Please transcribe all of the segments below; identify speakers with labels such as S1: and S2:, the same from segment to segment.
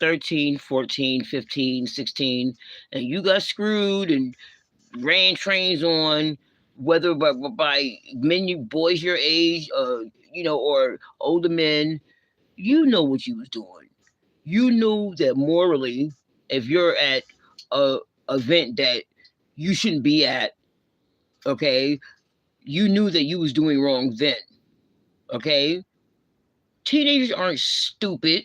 S1: 13, 14, 15, 16, and you got screwed and ran trains on, whether by men, boys your age, or older men, you know what you was doing. You knew that morally, if you're at a event that you shouldn't be at, okay, you knew that you was doing wrong then, okay? Teenagers aren't stupid.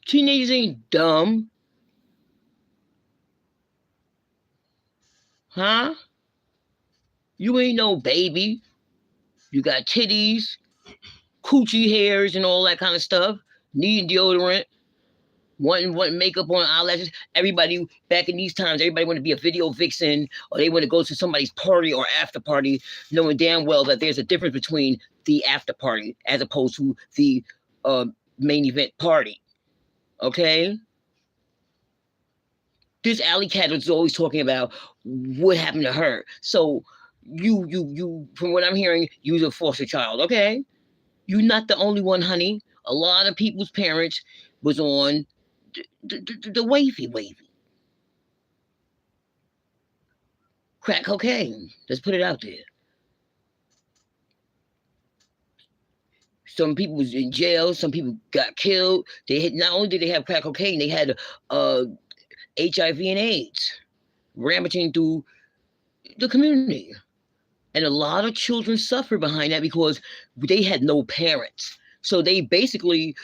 S1: Teenagers ain't dumb, huh? You ain't no baby. You got titties, coochie hairs, and all that kind of stuff. Needing deodorant, wanting makeup on, eyelashes. Everybody back in these times, everybody want to be a video vixen, or they want to go to somebody's party or after party, knowing damn well that there's a difference between the after party as opposed to the uh, main event party. Okay, this alley cat was always talking about what happened to her. So you, from what I'm hearing, you're a foster child. Okay, you're not the only one, honey. A lot of people's parents was on the wavy crack cocaine. Let's put it out there. Some people was in jail. Some people got killed. They had, not only did they have crack cocaine, they had uh, HIV and AIDS rampaging through the community, and a lot of children suffer behind that because they had no parents. So they basically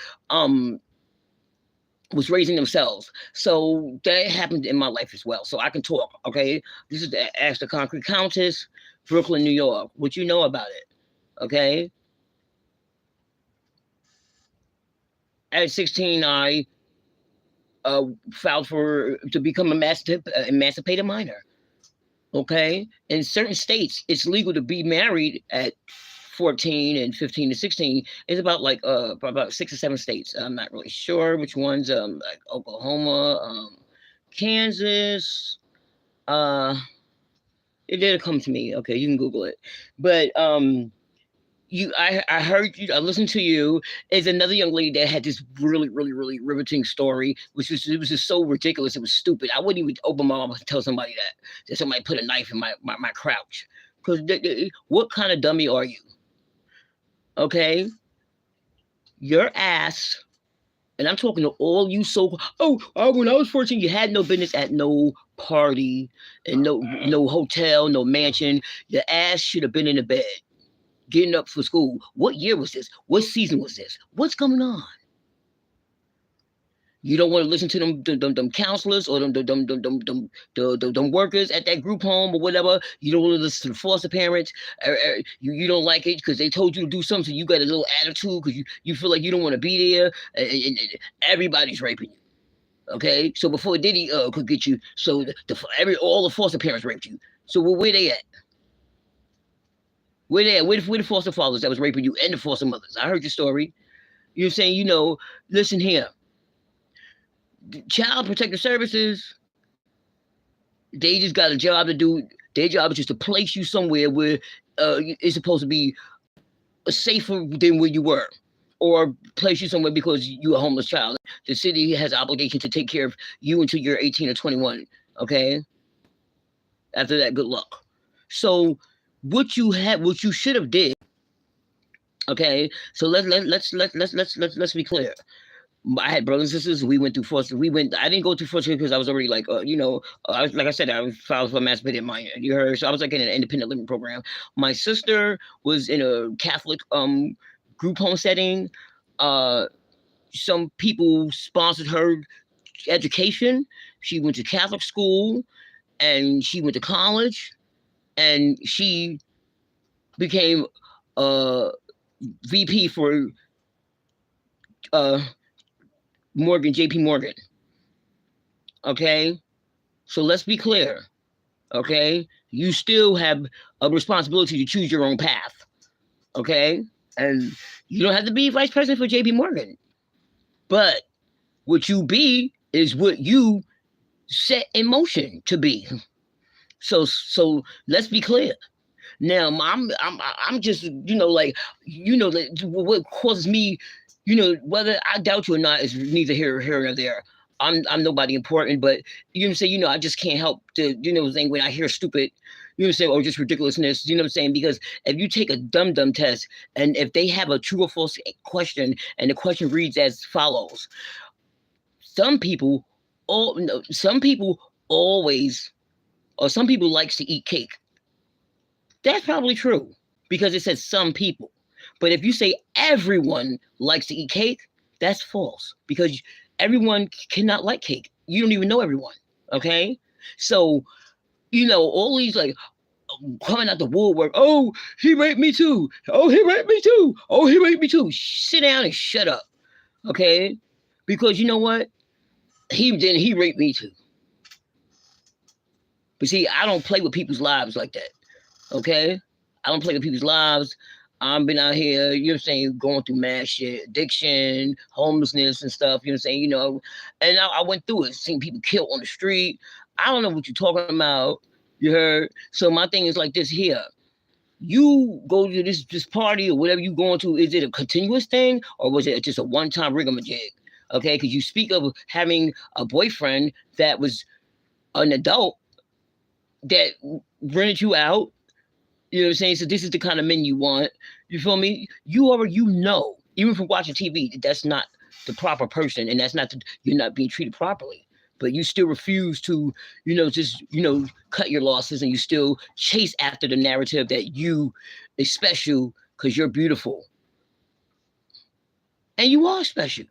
S1: was raising themselves. So that happened in my life as well. So I can talk. Okay, this is the Ask the Concrete Countess, Brooklyn, New York. What you know about it? Okay. At 16, I filed for to become emancipated minor. Okay, in certain states, it's legal to be married at 14 and 15 to 16. It's about like about 6 or 7 states. I'm not really sure which ones. Like Oklahoma, Kansas. Uh, it did come to me. Okay, you can Google it. But I heard you, I listened to you. Is another young lady that had this really riveting story, which was, it was just so ridiculous, it was stupid. I wouldn't even open my mouth and tell somebody that somebody put a knife in my crouch. Because what kind of dummy are you? Okay, your ass, and I'm talking to all you when I was 14, you had no business at no party and no hotel, no mansion. Your ass should have been in the bed getting up for school. What year was this? What season was this? What's going on? You don't want to listen to them counselors or them workers at that group home or whatever. You don't want to listen to the foster parents. You don't like it because they told you to do something. So you got a little attitude because you feel like you don't want to be there. And everybody's raping you. Okay, so before Diddy could get you, so all the foster parents raped you. So where they at? Where they at? Where the foster fathers that was raping you and the foster mothers? I heard your story. You're saying, listen here. Child Protective Services, they just got a job to do. Their job is just to place you somewhere where it's supposed to be safer than where you were, or place you somewhere because you're a homeless child. The city has an obligation to take care of you until you're 18 or 21. Okay. After that, good luck. So what you should have did. Okay. So let's be clear. I had brothers and sisters. We went through foster. I didn't go through foster because I was already like, I was, like I said, I was filed for emancipated minor. You heard? So I was like in an independent living program. My sister was in a Catholic group home setting. Some people sponsored her education. She went to Catholic school, and she went to college, and she became a VP for JP Morgan. Okay? So let's be clear. Okay? You still have a responsibility to choose your own path. Okay? And you don't have to be vice president for JP Morgan. But what you be is what you set in motion to be. So let's be clear. Now I'm just, what causes me, whether I doubt you or not is neither here nor there. I'm nobody important, but I just can't help to, saying when I hear stupid, or just ridiculousness, what I'm saying? Because if you take a dumb test and if they have a true or false question and the question reads as follows, some people always, or some people likes to eat cake. That's probably true because it says some people. But if you say everyone likes to eat cake, that's false because everyone cannot like cake. You don't even know everyone. Okay. So, all these like coming out the woodwork. Oh, he raped me too. Oh, he raped me too. Oh, he raped me too. Sit down and shut up. Okay. Because you know what? He raped me too. But see, I don't play with people's lives like that. Okay? I don't play with people's lives. I've been out here, going through mad shit, addiction, homelessness and stuff, and I went through it, seeing people killed on the street. I don't know what you're talking about, you heard? So my thing is like this here. You go to this party or whatever you going to, is it a continuous thing or was it just a one-time rigamajig? Okay, because you speak of having a boyfriend that was an adult that rented you out. You know what I'm saying? So this is the kind of men you want. You feel me? You already, even from watching TV, that's not the proper person, and that's not you're not being treated properly. But you still refuse to, cut your losses, and you still chase after the narrative that you is special because you're beautiful, and you are special.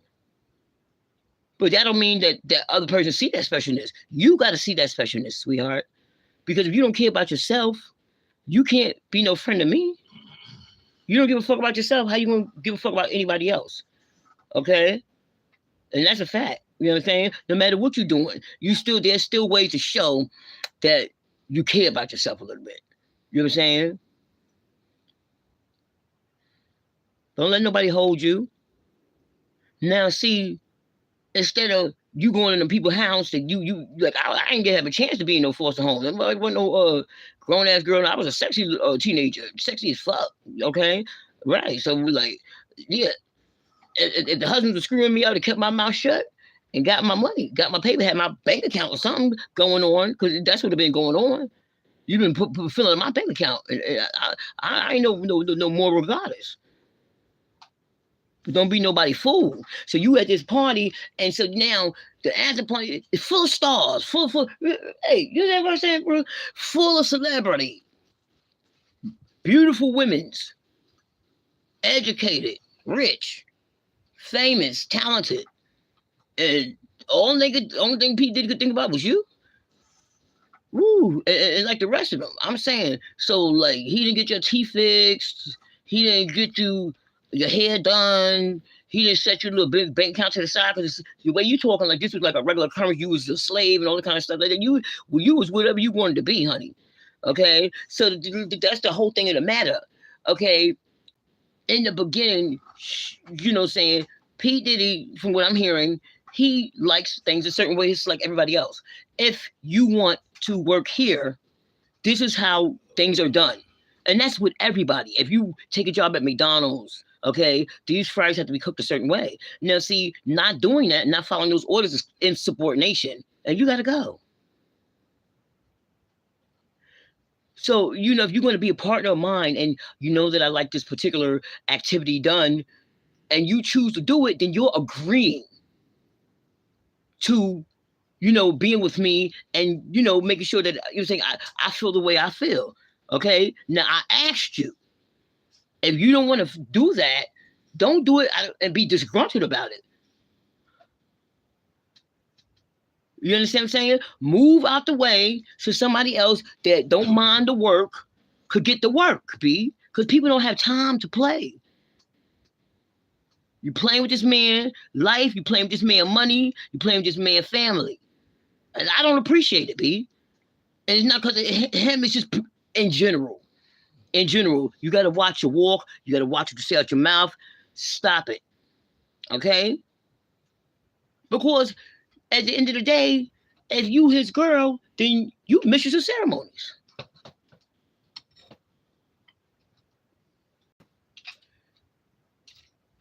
S1: But that don't mean that that other person see that specialness. You got to see that specialness, sweetheart. Because if you don't care about yourself, you can't be no friend of me. You don't give a fuck about yourself. How you gonna give a fuck about anybody else? Okay? And that's a fact. You know what I'm saying? No matter what you're doing, there's still ways to show that you care about yourself a little bit. You know what I'm saying? Don't let nobody hold you. Now see, instead of you going in the people's house that you like, I ain't gonna have a chance to be in no foster home. I wasn't no grown ass girl. I was a sexy teenager, sexy as fuck. Okay, right. So we're like, yeah. If the husband was screwing me out, he kept my mouth shut and got my money, got my paper, had my bank account or something going on, because that's what had been going on. You've been filling in my bank account, and I ain't no more regardless. Don't be nobody fool. So you at this party, and so now the after party is full of stars, full. Hey, you know what I'm saying, bro? Full of celebrity, beautiful women's, educated, rich, famous, talented, and only thing Pete did good thing about was you. Woo, and like the rest of them, I'm saying. So like he didn't get your teeth fixed, he didn't get your hair done. He didn't set your little big bank account to the side because the way you talking like this was like a regular occurrence. You was a slave and all that kind of stuff like that. You was whatever you wanted to be, honey. Okay, so that's the whole thing of the matter. Okay, in the beginning, saying P Diddy, from what I'm hearing, he likes things a certain way, just like everybody else. If you want to work here, this is how things are done, and that's with everybody. If you take a job at McDonald's, okay, these fries have to be cooked a certain way. Now, see, not doing that, not following those orders is insubordination, and you got to go. So, if you're going to be a partner of mine and you know that I like this particular activity done and you choose to do it, then you're agreeing to, being with me and, making sure that you're saying, I feel the way I feel. Okay. Now, I asked you. If you don't want to do that, don't do it and be disgruntled about it. You understand what I'm saying? Move out the way so somebody else that don't mind the work could get the work, B. Because people don't have time to play. You playing with this man life, you playing with this man money, you playing with this man family. And I don't appreciate it, B. And it's not because of him, it's just in general. In general, you got to watch your walk. You got to watch what you say out your mouth. Stop it. Okay? Because at the end of the day, if you his girl, then you mistress of ceremonies.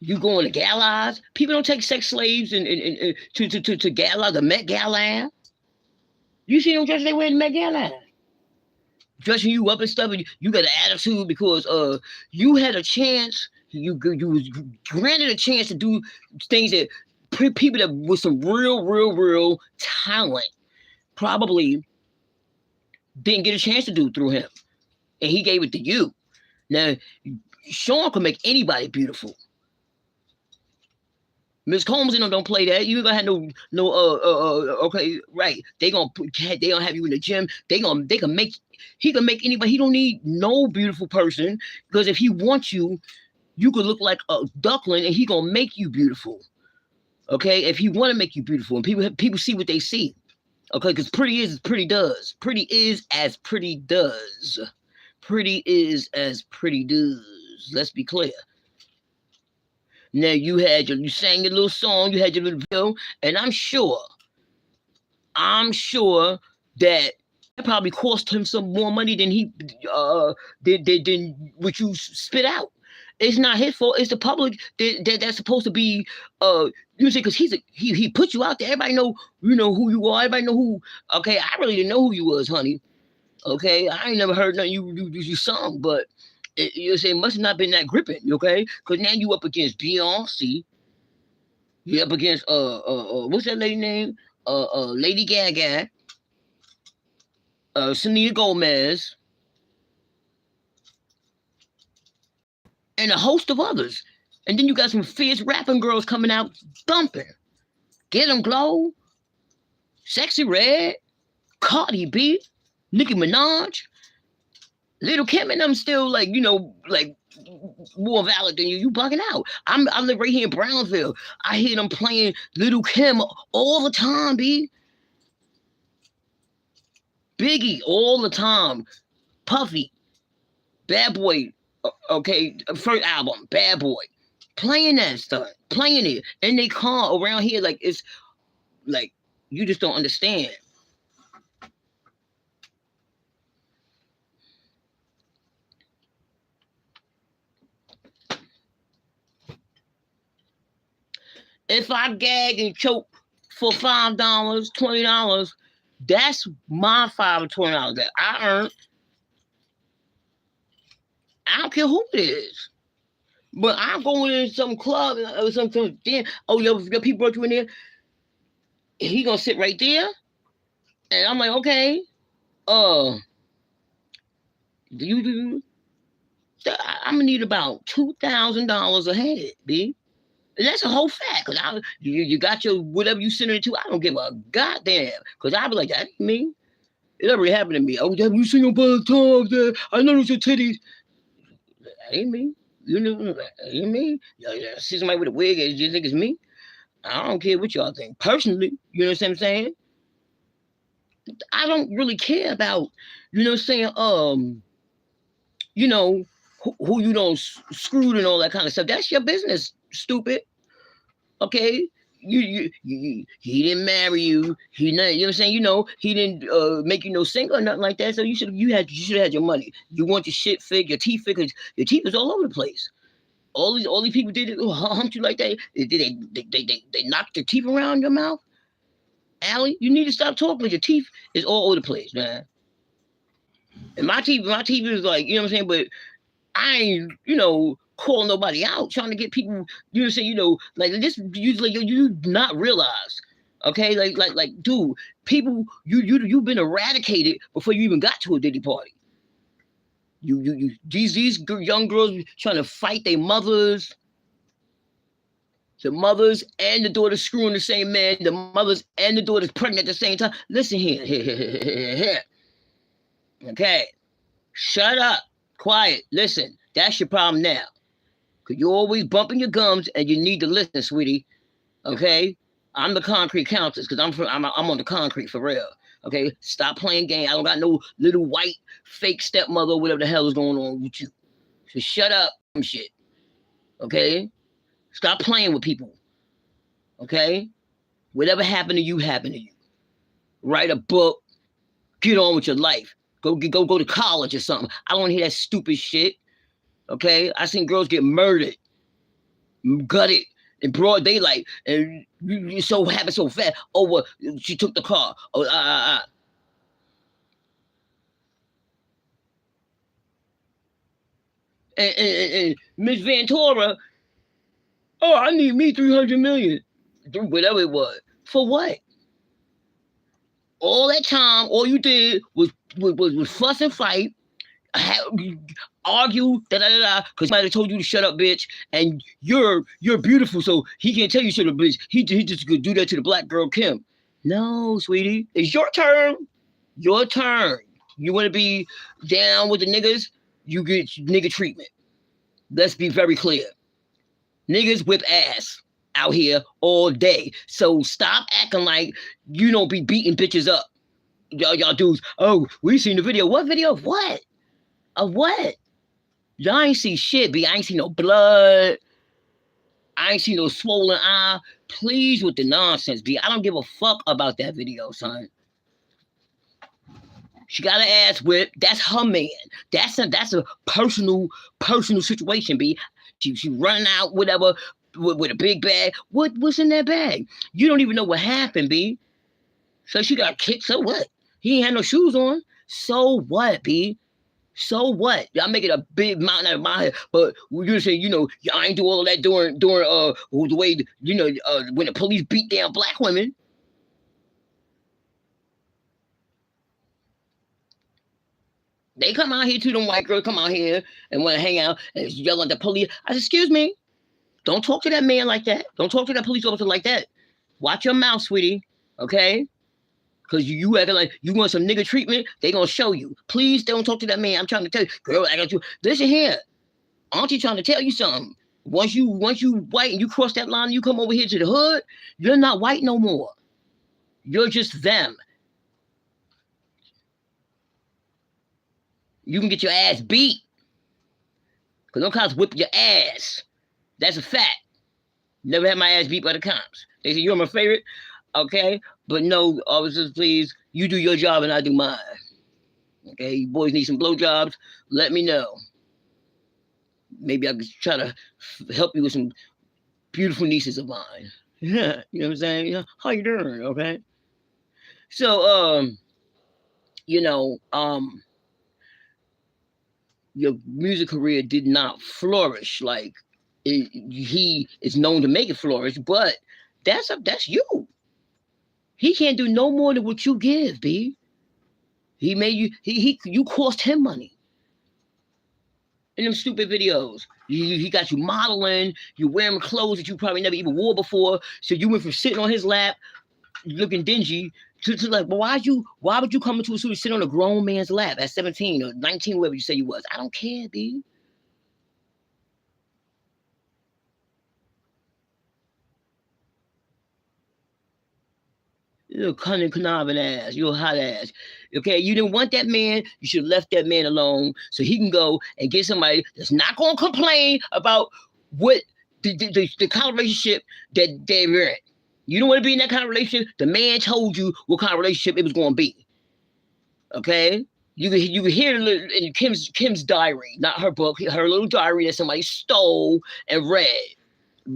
S1: You going to galas? People don't take sex slaves and to gala, the Met Gala. You see them dresses they wear in the Met Gala, dressing you up and stuff, and you got an attitude because you had a chance. You was granted a chance to do things that people that with some real talent probably didn't get a chance to do through him, and he gave it to you. Now, Sean can make anybody beautiful. Miss Combs and them don't play that. You ain't gonna have no okay, right. They gonna have you in the gym. He can make anybody. He don't need no beautiful person, because if he wants you, you could look like a duckling and he gonna make you beautiful. Okay, if he wanna make you beautiful, and people see what they see. Okay, because pretty is as pretty does. Pretty is as pretty does. Pretty is as pretty does. Let's be clear. Now you sang your little song, you had your little video, and I'm sure that probably cost him some more money than he than what you spit out. It's not his fault. It's the public that's supposed to be you say, because he put you out there. Everybody know who you are. Everybody know who. Okay, I really didn't know who you was, honey. Okay, I ain't never heard nothing you sung, but. You say it must have not been that gripping, okay? Because now you up against Beyonce. You up against what's that lady name? Lady Gaga. Selena Gomez. And a host of others. And then you got some fierce rapping girls coming out thumping. Get 'em Glow. Sexy Red. Cardi B. Nicki Minaj. Little Kim and them still like more valid than you. You bugging out. I live right here in Brownsville. I hear them playing Little Kim all the time, B. Biggie all the time. Puffy. Bad Boy. Okay, first album, Bad Boy. Playing that stuff. Playing it. And they call around here like it's like you just don't understand. If I gag and choke for $5, $20, that's my $5 or $20 that I earned. I don't care who it is. But I'm going in some club or something. Oh, your people brought you in there. He gonna sit right there, and I'm like, okay, I'm gonna need about $2,000 a head, B. And that's a whole fact, because you got your whatever you send it to. I don't give a goddamn, because I be like, that ain't me. It never happened to me. Oh, have you seen your brother Tom? I noticed your titties. That ain't me. You know, that ain't me. See somebody with a wig, and you think it's me? I don't care what y'all think. Personally, you know what I'm saying? I don't really care about, you know what I'm saying, who you don't screwed and all that kind of stuff. That's your business, stupid. Okay? He didn't marry you. He not, you know what I'm saying? He didn't make you no single or nothing like that. So you should have had your money. You want your shit fixed, your teeth fixed, because your teeth is all over the place. All these people did it, humped you like that. They knocked their teeth around your mouth. Allie, you need to stop talking, because your teeth is all over the place, man. And my teeth is like, you know what I'm saying? But I ain't, calling nobody out, trying to get people, you know what I'm saying, like this, you not realize, okay? Like, dude, people, you've been eradicated before you even got to a Diddy party. These young girls trying to fight their mothers. The mothers and the daughters screwing the same man. The mothers and the daughters pregnant at the same time. Listen here. Okay. Shut up. Quiet. Listen. That's your problem now. Because you're always bumping your gums and you need to listen, sweetie. Okay? I'm the concrete countess because I'm on the concrete for real. Okay? Stop playing games. I don't got no little white fake stepmother or whatever the hell is going on with you. So shut up and shit. Okay? Stop playing with people. Okay? Whatever happened to you, happened to you. Write a book. Get on with your life. Go to college or something. I don't want to hear that stupid shit. Okay? I seen girls get murdered. Gut it in broad daylight, and you so happened so fast. Oh, well, she took the car. Oh, and Miss Ventura, oh, I need me 300 million. Whatever it was. For what? All that time, all you did was fuss and fight, argue, because somebody told you to shut up, bitch, and you're beautiful, so he can't tell you shut up, bitch. He just could do that to the black girl Kim. No, sweetie, it's your turn. Your turn. You want to be down with the niggas? You get nigga treatment. Let's be very clear. Niggas whip ass out here all day. So stop acting like you don't be beating bitches up. Y'all dudes, oh, we seen the video. What video of what? Of what? Y'all ain't see shit, B. I ain't see no blood. I ain't see no swollen eye. Please with the nonsense, B. I don't give a fuck about that video, son. She got her ass whipped. That's her man. That's a personal situation, B. She running out, whatever, with a big bag. What's in that bag? You don't even know what happened, B. So she got kicked. So what? He ain't had no shoes on. So what, B? So what? Y'all make it a big mountain out of my head. But you say, y'all ain't do all of that during the way, when the police beat down black women. They come out here too, them white girls come out here and want to hang out and yell at the police. I said, excuse me, don't talk to that man like that. Don't talk to that police officer like that. Watch your mouth, sweetie, okay? Because you acting like you want some nigga treatment, they going to show you. Please don't talk to that man. I'm trying to tell you. Girl, I got you. Listen here. Auntie trying to tell you something. Once you white and you cross that line and you come over here to the hood, you're not white no more. You're just them. You can get your ass beat. Because them cops whip your ass. That's a fact. Never had my ass beat by the cops. They say, you're my favorite. Okay? But no, officers, please, you do your job and I do mine. Okay? You boys need some blowjobs. Let me know. Maybe I could try to help you with some beautiful nieces of mine. Yeah, you know what I'm saying? How you doing? Okay? So, your music career did not flourish. Like he is known to make it flourish, but that's you. He can't do no more than what you give, B. He made you cost him money in them stupid videos. He got you modeling, you wearing clothes that you probably never even wore before. So you went from sitting on his lap looking dingy to like, but why would you come into a studio sit on a grown man's lap at 17 or 19, whatever you say you was? I don't care, B. You cunning, conniving ass. You a hot ass. Okay, you didn't want that man. You should have left that man alone so he can go and get somebody that's not going to complain about what the kind of relationship that they're in. You don't want to be in that kind of relationship. The man told you what kind of relationship it was going to be. Okay? You can hear in Kim's diary, not her book, her little diary that somebody stole and read.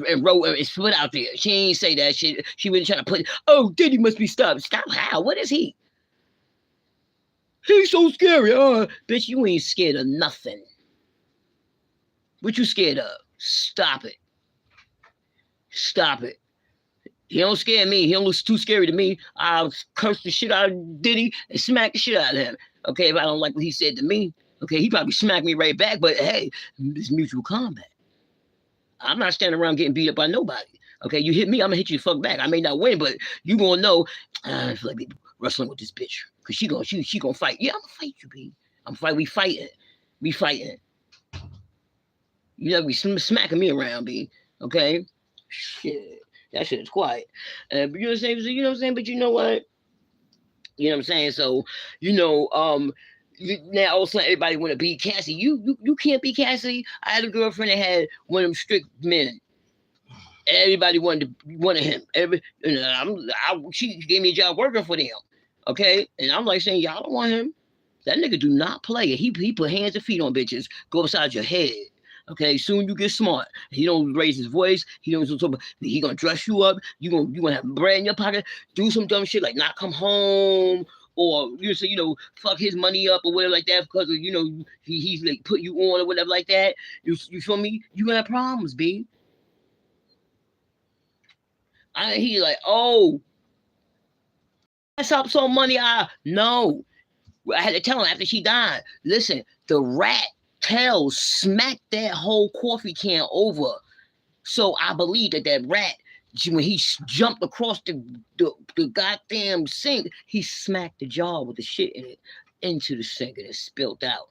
S1: And wrote and put out there. She ain't say that shit. She wasn't trying to put, oh, Diddy must be stopped. Stop how? What is he? He's so scary. Bitch, you ain't scared of nothing. What you scared of? Stop it. Stop it. He don't scare me. He don't look too scary to me. I'll curse the shit out of Diddy and smack the shit out of him. Okay, if I don't like what he said to me, okay, he probably smacked me right back, but hey, it's mutual combat. I'm not standing around getting beat up by nobody. Okay, you hit me, I'm gonna hit you the fuck back. I may not win, but you gonna know I feel like wrestling with this bitch. Cause she gonna fight. Yeah, I'm gonna fight you, B. We fighting. We fighting. You never be smacking me around, B. Okay? Shit. That shit is quiet. But you know what I'm saying? You know what I'm saying? But you know what? You know what I'm saying? So, now all of a sudden everybody want to be Cassie. You can't be Cassie. I had a girlfriend that had one of them strict men. Everybody wanted him. She gave me a job working for them. Okay, and I'm like saying y'all don't want him. That nigga do not play it. He put hands and feet on bitches. Go beside your head. Okay, soon you get smart. He don't raise his voice. He don't talk about, he gonna dress you up. You gonna have bread in your pocket. Do some dumb shit like not come home, or you say fuck his money up or whatever like that because of, he's like put you on or whatever like that. You feel me? You gonna have problems, B. He like, oh, mess up some money. No. I had to tell him after she died. Listen, the rat tail smacked that whole coffee can over. So I believe that rat, when he jumped across the goddamn sink, he smacked the jar with the shit in it into the sink and it spilled out.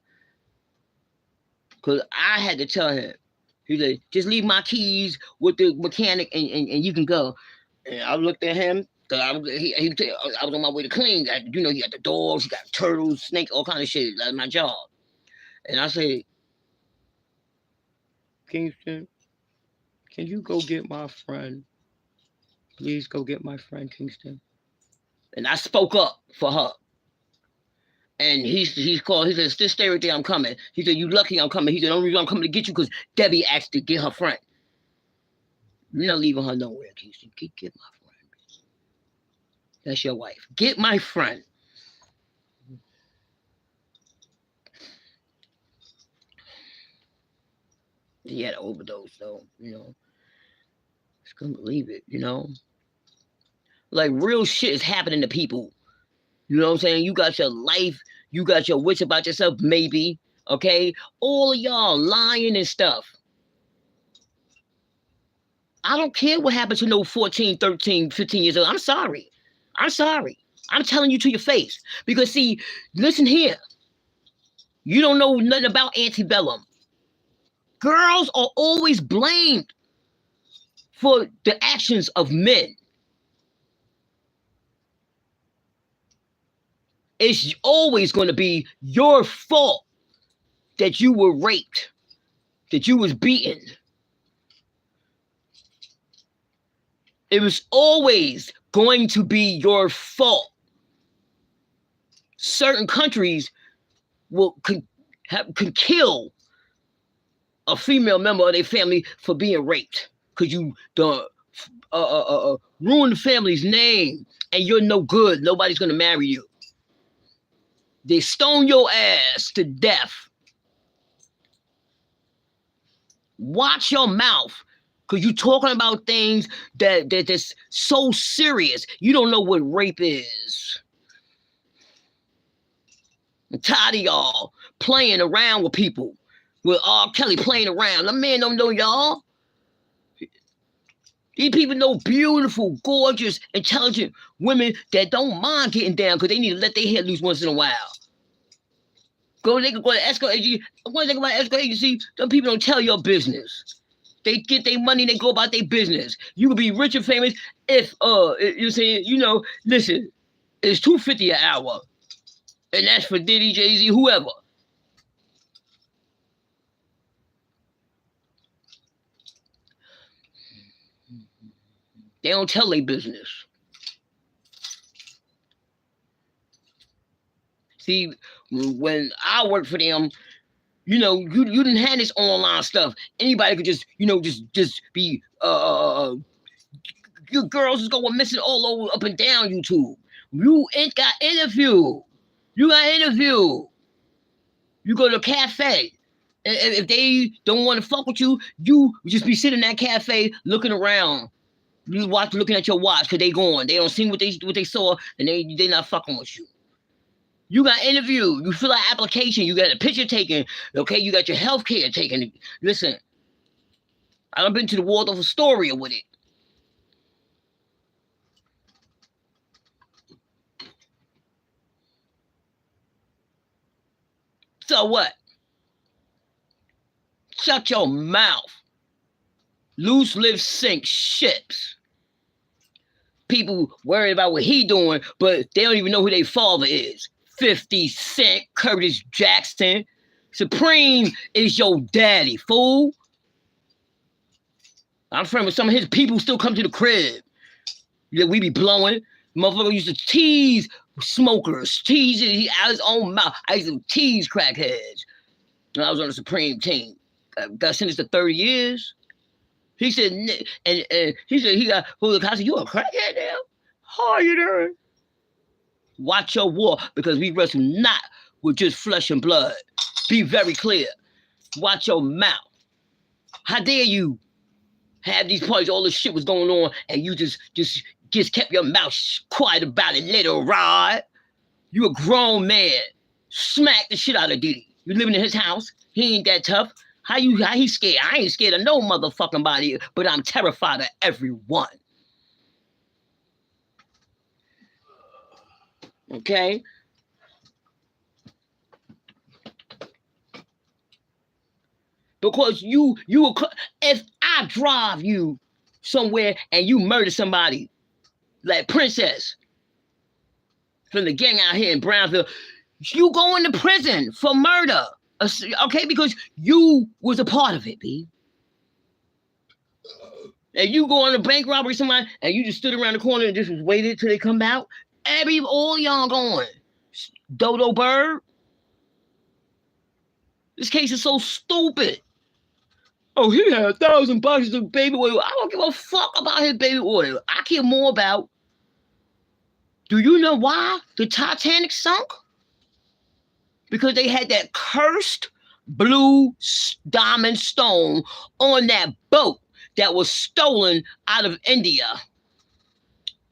S1: Because I had to tell him, he's like, just leave my keys with the mechanic and you can go. And I looked at him. I was on my way to clean. He got the dogs, he got turtles, snakes, all kind of shit. That's my job. And I said, Kingston, can you go get my friend? Please go get my friend, Kingston. And I spoke up for her. And he's called. He said, "Just stay right there. I'm coming." He said, "You lucky I'm coming." He said, "The only reason I'm coming to get you because Debbie asked to get her friend." You're not leaving her nowhere, Kingston. Get my friend. That's your wife. Get my friend. He had an overdose, though. Just couldn't believe it. Like real shit is happening to people. You know what I'm saying? You got your life. You got your wits about yourself, maybe. Okay? All of y'all lying and stuff. I don't care what happened to no 14, 13, 15 years old. I'm sorry. I'm telling you to your face. Because, see, listen here. You don't know nothing about antebellum. Girls are always blamed for the actions of men. It's always going to be your fault that you were raped, that you was beaten. It was always going to be your fault. Certain countries could kill a female member of their family for being raped because you done ruin the family's name and you're no good. Nobody's going to marry you. They stone your ass to death. Watch your mouth. Because you're talking about things that's so serious. You don't know what rape is. I'm tired of y'all playing around with people. With R. Kelly playing around. The man don't know y'all. These people know beautiful, gorgeous, intelligent women that don't mind getting down because they need to let their hair loose once in a while. They can go to escort agency. One thing about escort agency, some people don't tell your business. They get their money, they go about their business. You could be rich and famous if you're saying, listen, it's $250 an hour. And that's for Diddy, Jay-Z, whoever. They don't tell their business. See, when I worked for them, you didn't have this online stuff. Anybody could just be your girls is going missing all over up and down YouTube. You ain't got interview. You got interview. You go to a cafe. And if they don't want to fuck with you, you just be sitting in that cafe looking around. You looking at your watch because they going. They don't see what they saw and they not fucking with you. You got interview. You fill out application. You got a picture taken. Okay, you got your health care taken. Listen, I done been to the Waldorf Astoria with it. So what? Shut your mouth. Loose lips sink ships. People worried about what he doing, but they don't even know who their father is. 50 Cent, Curtis Jackson. Supreme is your daddy, fool. I'm friends with some of his people still come to the crib. We be blowing. Motherfucker used to tease smokers, tease out his own mouth. I used to tease crackheads when I was on the Supreme team. got sentenced to 30 years. He said, and he said he got pulled the cops. You a crackhead now? How are you doing? Watch your war, because we wrestle not with just flesh and blood. Be very clear. Watch your mouth. How dare you have these parties? All this shit was going on, and you just kept your mouth quiet about it, little Rod. You a grown man. Smack the shit out of Diddy. You living in his house. He ain't that tough. How he scared? I ain't scared of no motherfucking body, but I'm terrified of everyone. Okay? Because if I drive you somewhere and you murder somebody, like Princess from the gang out here in Brownsville, you going to prison for murder. Okay, because you was a part of it, B. And you go on a bank robbery, somebody, and you just stood around the corner and just waited till they come out. All y'all going. Dodo Bird. This case is so stupid. Oh, he had 1,000 boxes of baby oil. I don't give a fuck about his baby oil. I care more about, do you know why the Titanic sunk? Because they had that cursed blue diamond stone on that boat that was stolen out of India.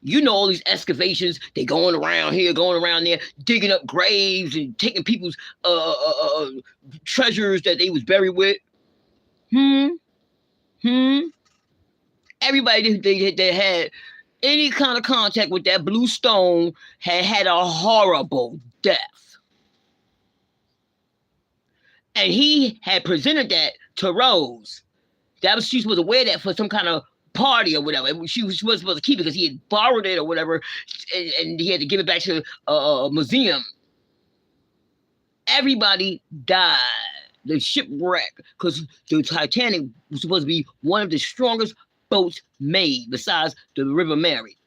S1: You know all these excavations, they going around here, going around there, digging up graves and taking people's treasures that they was buried with. Everybody that had any kind of contact with that blue stone had a horrible death. And he had presented that to Rose. She was supposed to wear that for some kind of party or whatever. She was supposed to keep it because he had borrowed it or whatever, and he had to give it back to a museum. Everybody died. The shipwreck, because the Titanic was supposed to be one of the strongest boats made besides the River Mary.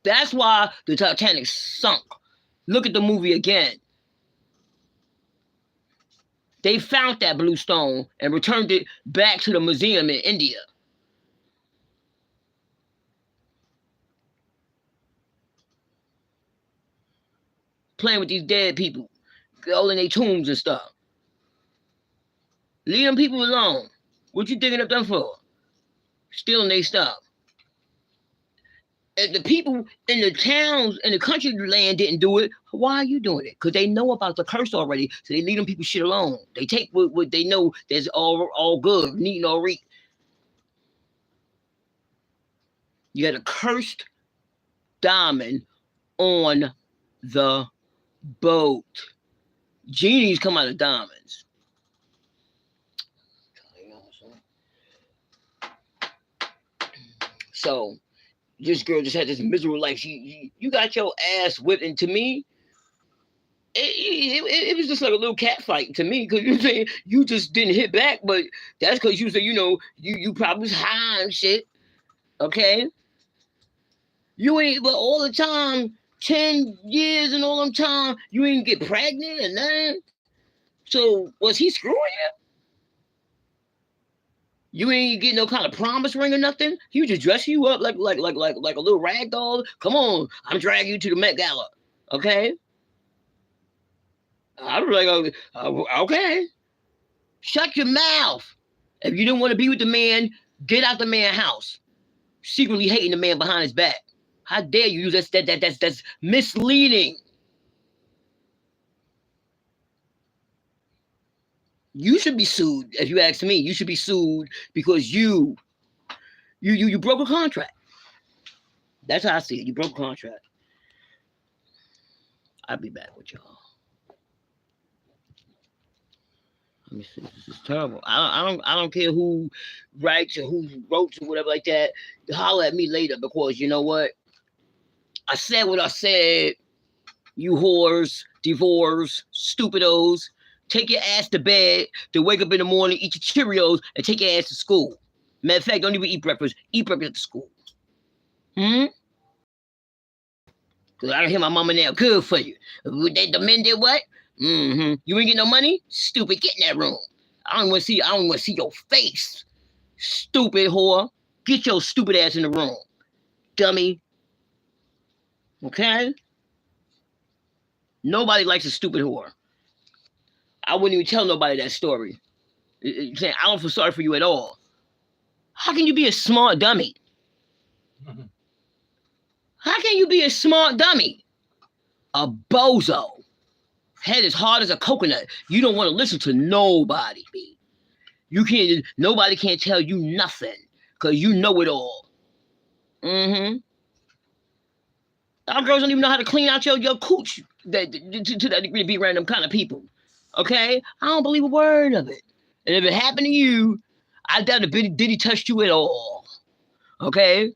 S1: That's why the Titanic sunk. Look at the movie again. They found that blue stone and returned it back to the museum in India. Playing with these dead people, all in their tombs and stuff. Leave them people alone. What you digging up them for? Stealing their stuff. If the people in the towns and the country land didn't do it, why are you doing it? Because they know about the curse already, so they leave them people shit alone. They take what they know that's all good, neat and all right. You had a cursed diamond on the boat. Genies come out of diamonds. So this girl just had this miserable life. You got your ass whipped, and to me, it was just like a little cat fight to me, because you saying you just didn't hit back, but that's because you say you probably was high and shit. Okay, you ain't, but all the time, 10 years and all them time, you ain't get pregnant and nothing. So was he screwing you? You ain't getting no kind of promise ring or nothing. He was just dressing you up like a little rag doll. Come on, I'm dragging you to the Met Gala. Okay. I was like, okay. Shut your mouth. If you didn't want to be with the man, get out the man's house. Secretly hating the man behind his back. How dare you? That's misleading. You should be sued, if you ask me. You should be sued because you broke a contract. That's how I see it. You broke a contract. I'll be back with y'all. Let me see. This is terrible. I don't care who writes or who wrote or whatever like that. Holler at me later, because you know what? I said what I said. You whores, divorce, stupidos. Take your ass to bed, to wake up in the morning, eat your Cheerios, and take your ass to school. Matter of fact, don't even eat breakfast. Eat breakfast at the school. Cause I hear my mama now. Good for you. The men did what? Mm-hmm. You ain't get no money? Stupid. Get in that room. I don't want to see your face. Stupid whore. Get your stupid ass in the room. Dummy. Okay? Nobody likes a stupid whore. I wouldn't even tell nobody that story. I don't feel sorry for you at all. How can you be a smart dummy? How can you be a smart dummy? A bozo. Head as hard as a coconut. You don't want to listen to nobody, B. Nobody can't tell you nothing. Because you know it all. Mm-hmm. Our girls don't even know how to clean out your cooch to that degree to be around them kind of people. Okay? I don't believe a word of it. And if it happened to you, I doubt if Diddy touched you at all. Okay?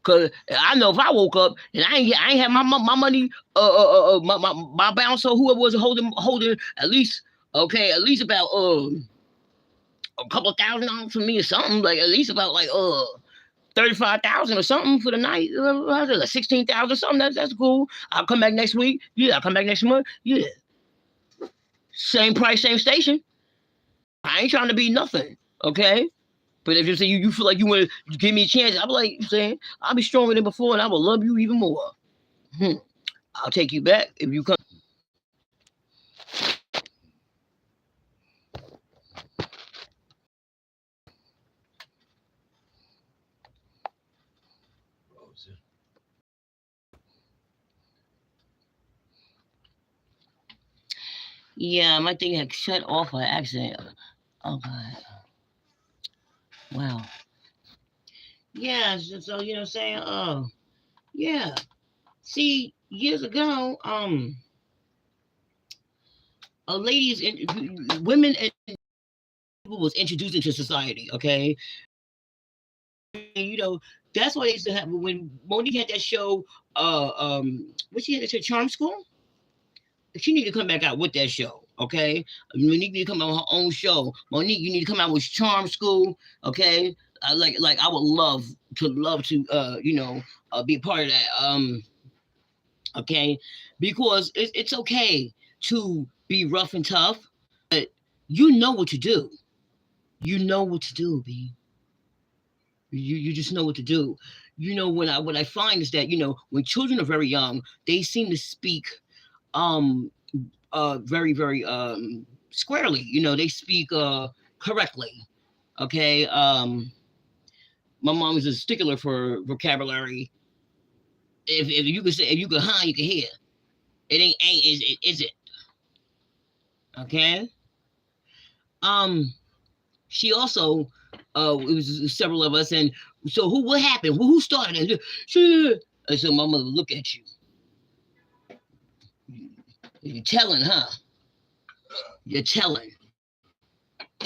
S1: Cause I know if I woke up and I ain't have my money, my bouncer, who it was holding at least about a couple of $1,000 for me or something, like at least about like 35,000 or something for the night, like 16,000 or something. That's cool. I'll come back next week. Yeah, I'll come back next month. Yeah, same price, same station. I ain't trying to be nothing. Okay. But if you say you feel like you want to give me a chance, I'll be like, saying, I'll be stronger than before and I will love you even more. I'll take you back if you come. Yeah, my thing had shut off by accident. Oh, God. Wow. Yeah, so you know what I'm saying? Yeah. See, years ago, women and people was introduced into society, okay? And, you know, that's why they used to have when Monique had that show, what she had that show, Charm School? She need to come back out with that show, okay? Monique need to come out with her own show. Monique, you need to come out with Charm School, okay? I would love to be a part of that. Okay, because it's okay to be rough and tough, but you know what to do. You know what to do, B. You just know what to do. You know, what I find is that, you know, when children are very young, they seem to speak very, very squarely. You know, they speak correctly. Okay. My mom is a stickler for vocabulary. If you could say, if you could you can hear. It ain't is it? Okay. She also it was several of us, and so what happened? Who started it? And so my mother would look at you. You're telling, huh? You're telling.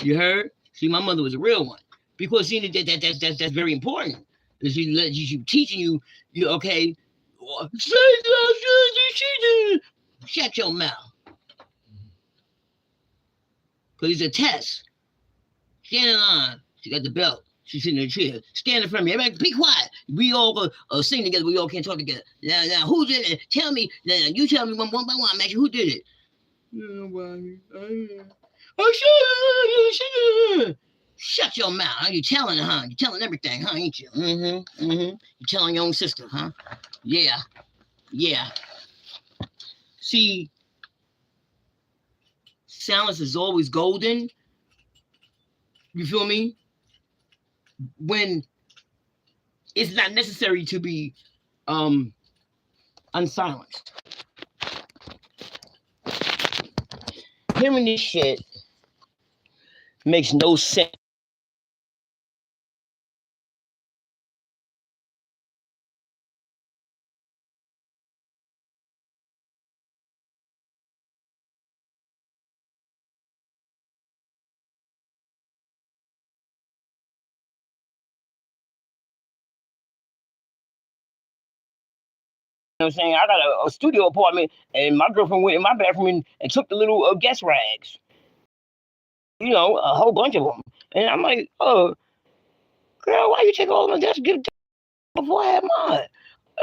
S1: You heard? See, my mother was a real one. Because see, that's very important. She teaching you okay. Shut your mouth. Because it's a test. Stand in line. She got the belt. She's sitting in the chair. Stand in front of me. Everybody, be quiet. We all go sing together. We all can't talk together. Now, who did it? Tell me. Now, you tell me one by one. I'm asking who did it. Nobody. Shut your mouth. You telling, huh? You telling everything, huh? Ain't you? You telling your own sister, huh? Yeah. See, silence is always golden. You feel me? When it's not necessary to be unsilenced. Hearing this shit makes no sense. You know what I'm saying? I got a studio apartment, and my girlfriend went in my bathroom and took the little guest rags. You know, a whole bunch of them. And I'm like, oh, girl, why you take all of them? Just give before I had mine.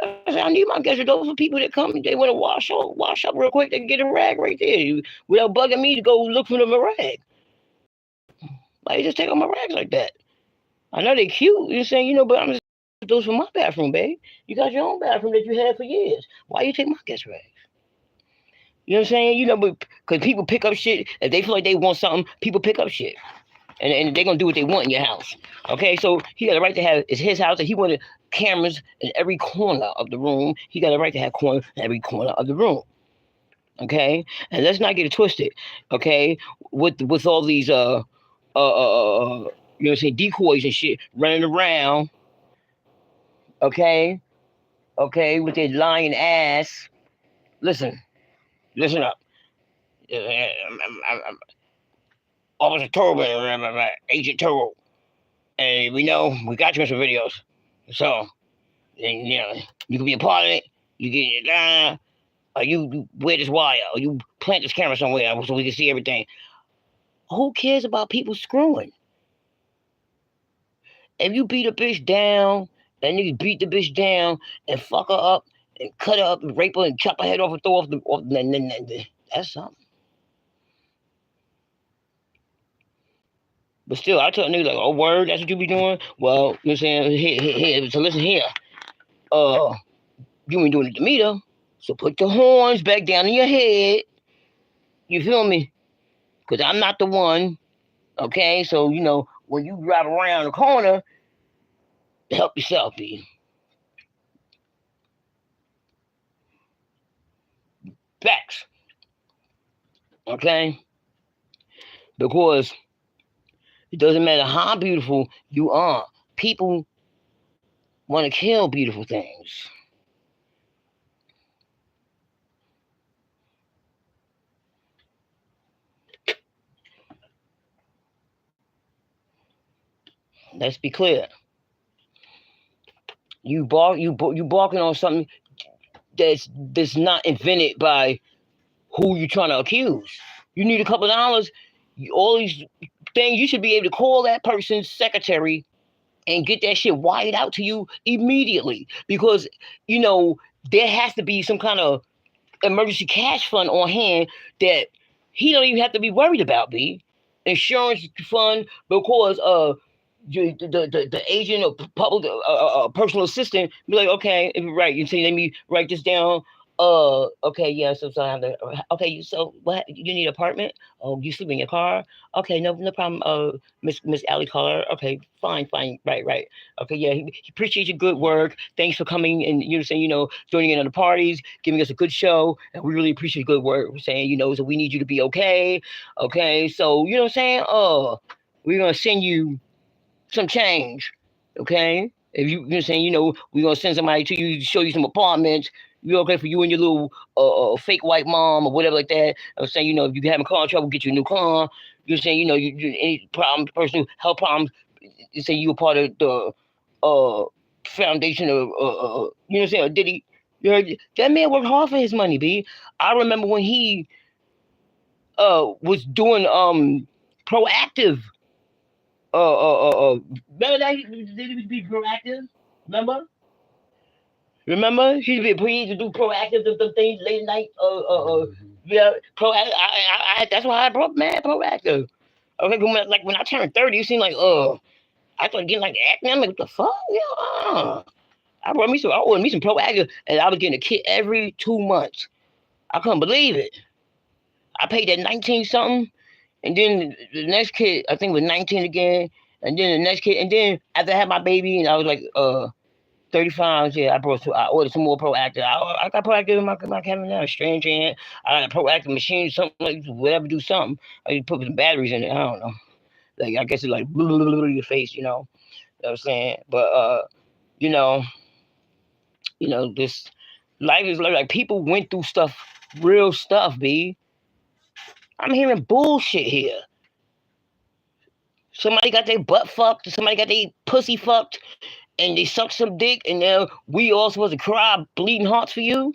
S1: I said, I need my guests to go for people that come, they want to wash up real quick. They get a rag right there without bugging me to go look for them a rag. Why you just take out my rags like that? I know they cute, you know, saying, but I'm just those for my bathroom, babe. You got your own bathroom that you had for years. Why you take my guest rags? You know what I'm saying? Because people pick up shit. If they feel like they want something, people pick up shit. And they're going to do what they want in your house. Okay? So he got a right to have, it's his house, and he wanted cameras in every corner of the room. He got a right to have corners in every corner of the room. Okay? And let's not get it twisted. Okay? With all these, you know what I'm saying, decoys and shit running around. Okay? Okay? With their lying ass. Listen up. Officer Turbo, Agent Turbo, and we know we got you some videos. So, and, you can be a part of it. You get it, or you wear this wire, or you plant this camera somewhere so we can see everything. Who cares about people screwing? If you beat a bitch down, and niggas beat the bitch down and fuck her up and cut her up and rape her and chop her head off and throw off that's something. But still, I tell niggas like, oh, word, that's what you be doing? Well, you know what I'm saying? Here, so listen here. You ain't doing it to me, though. So put the horns back down in your head. You feel me? Because I'm not the one. Okay? So, when you drive around the corner, help yourself, B. Facts. Okay? Because it doesn't matter how beautiful you are. People want to kill beautiful things. Let's be clear. You barking on something that's not invented by who you trying to accuse. You need a couple of dollars. All these things, you should be able to call that person's secretary and get that shit wired out to you immediately. Because, there has to be some kind of emergency cash fund on hand that he don't even have to be worried about, B. Insurance fund, because the agent or public personal assistant be like, okay, if you're right, you say, let me write this down. Okay, yeah. So I have to. Okay, so what? You need an apartment? Oh, you sleep in your car? Okay, no problem. Miss Allie Collar. Okay, fine, right. Okay, yeah. He appreciates your good work. Thanks for coming and saying joining in on the parties, giving us a good show, and we really appreciate your good work. We're saying so we need you to be okay. Okay, so you know what I'm saying? We're gonna send you some change, okay? If you're saying, we're gonna send somebody to you to show you some apartments. You okay for you and your little fake white mom or whatever like that. I'm saying, if you having car trouble, get you a new car. You're saying, you any problem, personal health problems. You say you a part of the foundation of you know what I'm saying? Did he? You heard, that man worked hard for his money, B. I remember when he was doing proactive. Remember that he be proactive? Remember? He used to do proactive the things late night. Yeah, proactive. That's why I brought mad proactive. Okay, when I turned 30, it seemed like I started getting like acne. I'm like, what the fuck? Yeah, I ordered me some proactive, and I was getting a kit every 2 months. I couldn't believe it. I paid that 19 something. And then the next kid, I think, was 19 again. And then the next kid, and then after I had my baby, and I was like 35, yeah, I ordered some more proactive. I got proactive in my cabinet now. Strange hand. I got a proactive machine, something like whatever, do something. I just put some batteries in it. I don't know. Like I guess it's like blah, blah, blah, blah, your face, You know what I'm saying? But you know, this life is like people went through stuff, real stuff, B. I'm hearing bullshit here. Somebody got their butt fucked, somebody got their pussy fucked, and they sucked some dick, and now we all supposed to cry bleeding hearts for you?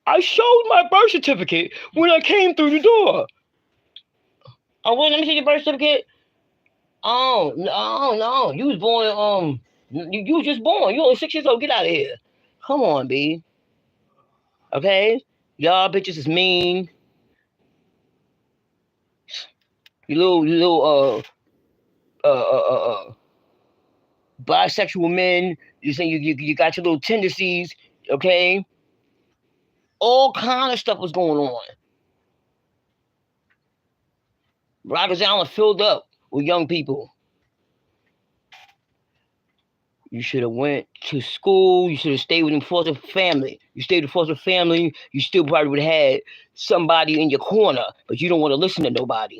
S1: I showed my birth certificate when I came through the door. Oh, well, let me see your birth certificate. Oh, no. You was born You was just born. You only 6 years old. Get out of here. Come on, B. Okay? Y'all bitches is mean. You little bisexual men. You say you got your little tendencies. Okay? All kind of stuff was going on. Rikers Island filled up with young people. You should have went to school. You should have stayed with the foster family. You stayed with the foster family, you still probably would have had somebody in your corner, but you don't want to listen to nobody.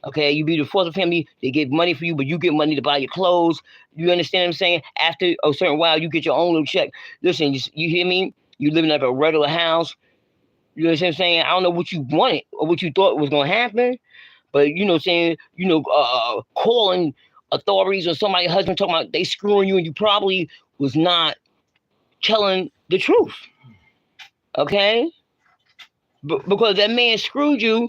S1: Okay, you be the foster family, they give money for you, but you get money to buy your clothes. You understand what I'm saying? After a certain while, you get your own little check. Listen, you hear me? You living like a regular house. You understand what I'm saying? I don't know what you wanted or what you thought was going to happen, but you know what I'm saying? Calling authorities or somebody's husband talking about they screwing you and you probably was not telling the truth. Okay? Because that man screwed you,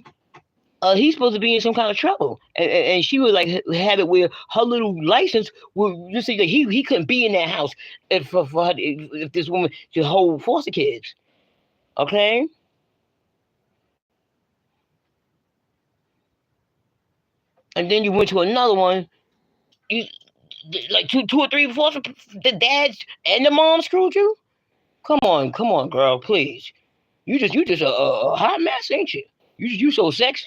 S1: he's supposed to be in some kind of trouble. And she would like have it where her little license would just say that he couldn't be in that house if this woman should hold foster kids. Okay? And then you went to another one. You like two or three foster the dads and the mom screwed you? Come on, girl, please. You just a hot mess, ain't you? You so sexy.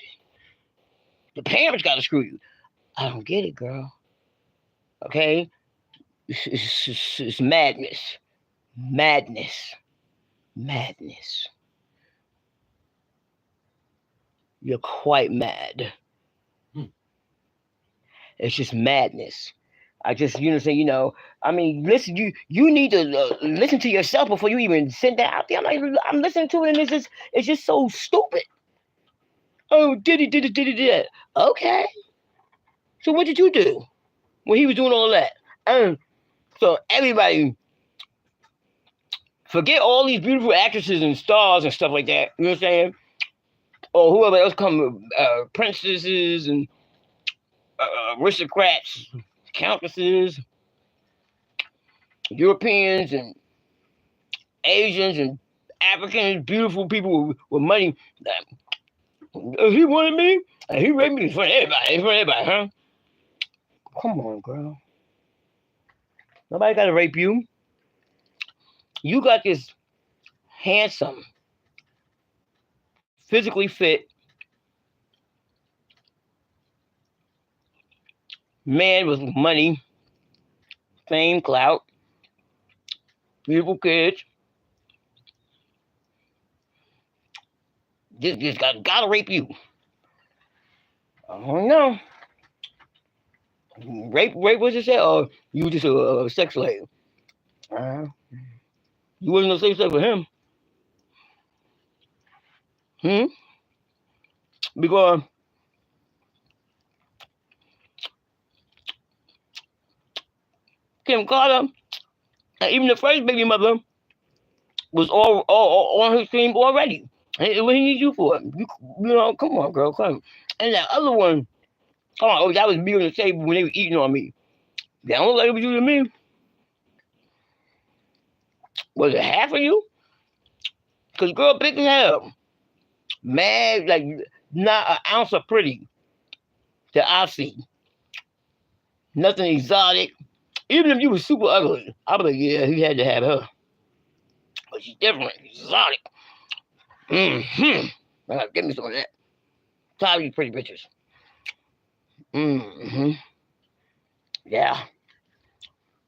S1: The parents gotta screw you. I don't get it, girl. Okay, it's madness, madness, madness. You're quite mad. It's just madness. I just, I mean, listen, you need to listen to yourself before you even send that out there. I'm listening to it, and it's just so stupid. Oh, did it. Okay. So what did you do when he was doing all that? So everybody, forget all these beautiful actresses and stars and stuff like that. You know what I'm saying? Or whoever else come, princesses and aristocrats, countesses, Europeans and Asians and Africans, beautiful people with money. He wanted me, and he raped me in front of everybody, huh? Come on, girl. Nobody got to rape you. You got this handsome, physically fit man with money, fame, clout, beautiful kids. This gotta rape you. I don't know. Rape, what's it say? Or you just a sex slave? You wasn't a sex slave for him. Because Kim Carter, and even the first baby mother, was all on his team already. And what he need you for? Come on, girl, come. And that other one, oh, that was me on the table when they were eating on me. That don't like it was you to me. Was it half of you? Cause girl, big as hell, mad, like not an ounce of pretty that I see. Nothing exotic. Even if you was super ugly, I'd be like, yeah, he had to have her. But she's different, exotic. Give me some of that. Tired of you pretty bitches. Yeah.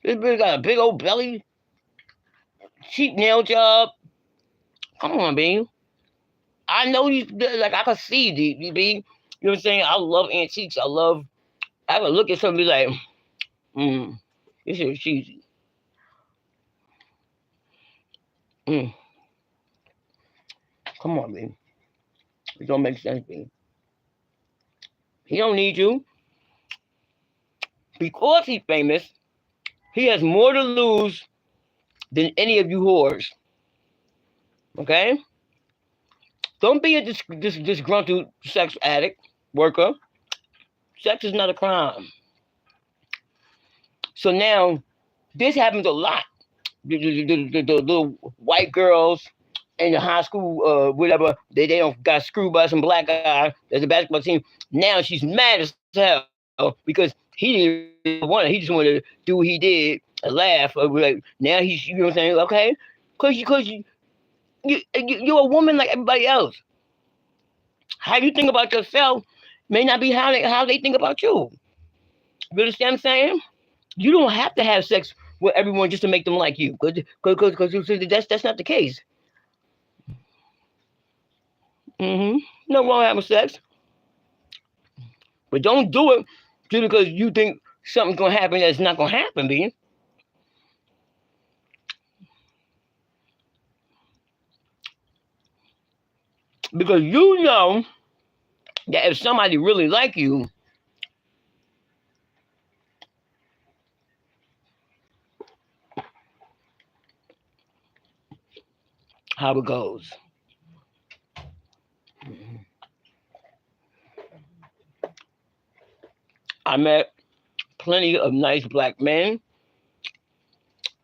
S1: This bitch got a big old belly, cheap nail job. Come on, B. I know these, like, I can see these, B. You know what I'm saying? I love antiques. I can look at something and be like, this is cheesy. Come on, B. It don't make sense, B. He don't need you. Because he's famous, he has more to lose than any of you whores. Okay? Don't be a disgruntled sex addict, worker. Sex is not a crime. So now, This happens a lot. The little white girls in the high school, whatever, they don't got screwed by some black guy. There's a basketball team. Now she's mad as hell because he didn't really want it. He just wanted to do what he did and laugh. Like, now he's, you know what I'm saying? Okay, you're a woman like everybody else. How you think about yourself may not be how they think about you. You understand what I'm saying? You don't have to have sex with everyone just to make them like you, because that's not the case. Hmm. No wrong having sex, but don't do it just because you think something's gonna happen that's not gonna happen, B. Because you know that if somebody really like you, how it goes. I met plenty of nice black men.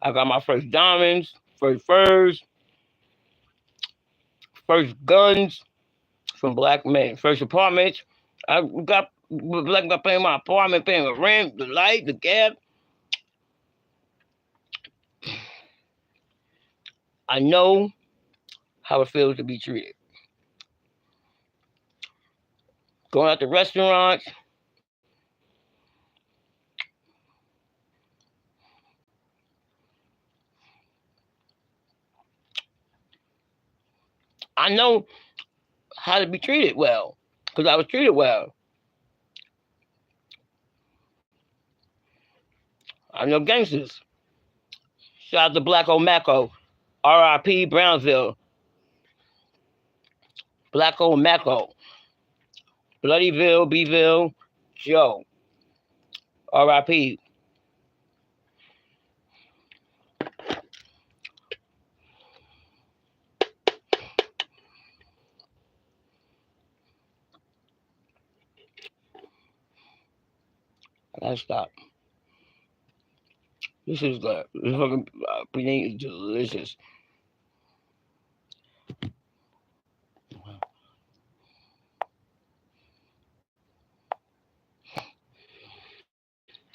S1: I got my first diamonds, first furs, first guns from black men, first apartments. I got black guy paying my apartment, paying the rent, the light, the gas. I know how it feels to be treated. Going out to restaurants, I know how to be treated well because I was treated well. I know gangsters. Shout out to Black Old Maco, R.I.P. Brownsville, Black Old Maco, Bloodyville, Bville, Joe, R.I.P. I gotta stop. This is good. This fucking is delicious.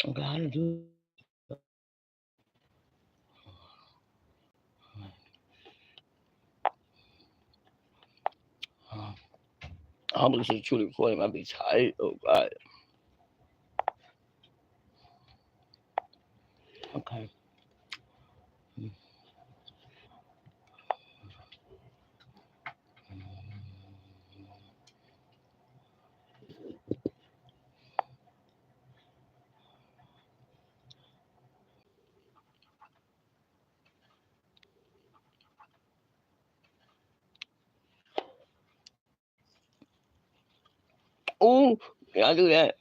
S1: Okay, how to do it? I'm gonna say truly recording might be tight. Oh God. Okay. Oh, yeah, I do that.